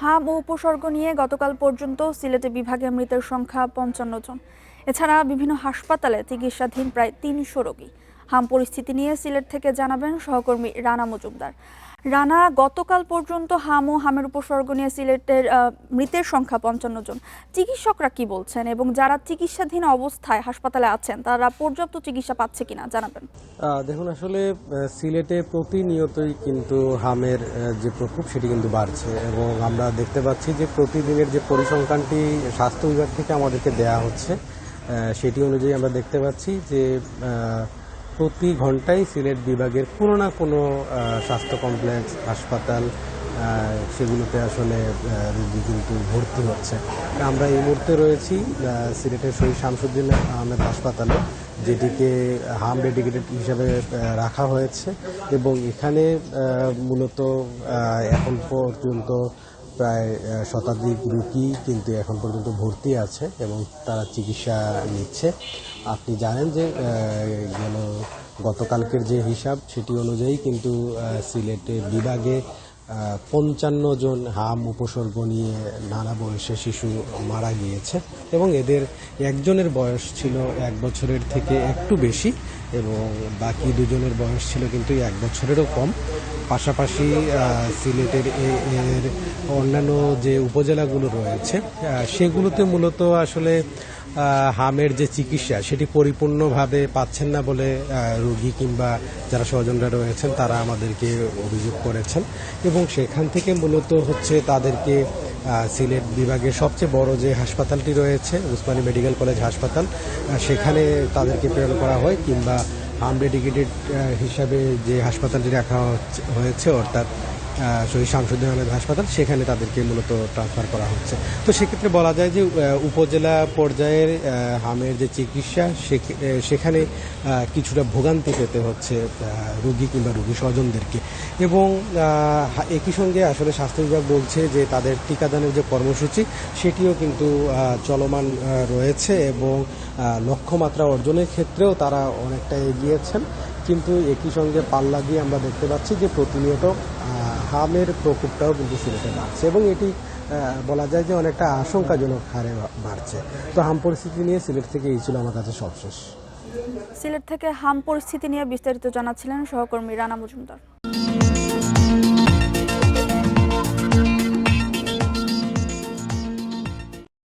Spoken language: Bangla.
হাম ও উপসর্গ নিয়ে গতকাল পর্যন্ত সিলেটে বিভাগে মৃতের সংখ্যা ৫৫ জন। এছাড়া বিভিন্ন হাসপাতালে চিকিৎসাধীন প্রায় ৩০০ রোগী। হাম পরিস্থিতি নিয়ে সিলেট থেকে জানাবেন সহকর্মী রানা মজুমদার। রানা, গতকাল পর্যন্ত হাম ও হামের উপসর্গ নিয়ে সিলেটের মৃতের সংখ্যা ৫৫ জন। চিকিৎসকরা কি বলছেন এবং যারা চিকিৎসাধীন অবস্থায় হাসপাতালে আছেন তারা পর্যাপ্ত চিকিৎসা পাচ্ছে কিনা জানাবেন। দেখুন, আসলে সিলেটে প্রতিনিয়তই কিন্তু হামের যে প্রকোপ সেটি কিন্তু বাড়ছে এবং আমরা দেখতে পাচ্ছি যে প্রতিদিনের যে পরিসংখ্যানটি স্বাস্থ্য বিভাগ থেকে আমাদেরকে দেয়া হচ্ছে সেটি অনুযায়ী আমরা দেখতে পাচ্ছি যে প্রতি ঘন্টায় সিলেট বিভাগের কোনো না কোনো স্বাস্থ্য কমপ্লেক্স, হাসপাতাল সেগুলোতে আসলে রোগী কিন্তু ভর্তি হচ্ছে। আমরা এই মুহূর্তে রয়েছি সিলেটের শহীদ শামসুদ্দিন আহমেদ হাসপাতালে, যেটিকে হাম ডেডিকেটেড হিসাবে রাখা হয়েছে এবং এখানে মূলত এখন পর্যন্ত প্রায় শতাধিক রোগী কিন্তু এখন পর্যন্ত ভর্তি আছে এবং তারা চিকিৎসা নিচ্ছে। আপনি জানেন যে গতকালকের যে হিসাব সেটি অনুযায়ী কিন্তু সিলেটের বিভাগে ৫৫ জন হাম উপসর্গ নিয়ে নানা বয়সের শিশু মারা গিয়েছে এবং এদের একজনের বয়স ছিল ১ বছরের থেকে একটু বেশি এবং বাকি দুজনের বয়স ছিল কিন্তু ১ বছরেরও কম। পাশাপাশি সিলেটের এর অন্যান্য যে উপজেলাগুলো রয়েছে সেগুলোতে মূলত আসলে হামের যে চিকিৎসা সেটি পরিপূর্ণভাবে পাচ্ছেন না বলে রোগী কিংবা যারা স্বজনরা রয়েছেন তারা আমাদেরকে অভিযোগ করেছেন এবং সেখান থেকে মূলত হচ্ছে তাদেরকে সিলেট বিভাগের সবচেয়ে বড় যে হাসপাতালটি রয়েছে উসমানী মেডিকেল কলেজ হাসপাতাল, সেখানে তাদেরকে প্রেরণ করা হয় কিংবা হাম ডেডিকেটেড হিসাবে যে হাসপাতালটি রাখা হয়েছে অর্থাৎ শহীদ শামসুদ্দিন আহমেদ হাসপাতাল, সেখানে তাদেরকে মূলত ট্রান্সফার করা হচ্ছে। তো সেক্ষেত্রে বলা যায় যে উপজেলা পর্যায়ের হামের যে চিকিৎসা সেখানে কিছুটা ভোগান্তি পেতে হচ্ছে রোগী কিংবা রোগী স্বজনদেরকে এবং একই সঙ্গে আসলে স্বাস্থ্য বিভাগ বলছে যে তাদের টিকাদানের যে কর্মসূচি সেটিও কিন্তু চলমান রয়েছে এবং লক্ষ্যমাত্রা অর্জনের ক্ষেত্রেও তারা অনেকটা এগিয়েছেন, কিন্তু একই সঙ্গে পাল্লা দিয়ে আমরা দেখতে পাচ্ছি যে প্রতিনিয়ত হামের প্রকোপটাও কিন্তু সিলেটে বাড়ছে এবং এটি বলা যায় যে অনেকটা আশঙ্কাজনক হারে বাড়ছে। তো হাম পরিস্থিতি নিয়ে সিলেট থেকে এই ছিল আমার কাছে সবশেষ। সিলেট থেকে হাম পরিস্থিতি নিয়ে বিস্তারিত জানাচ্ছিলেন সহকর্মী রানা মজুমদার।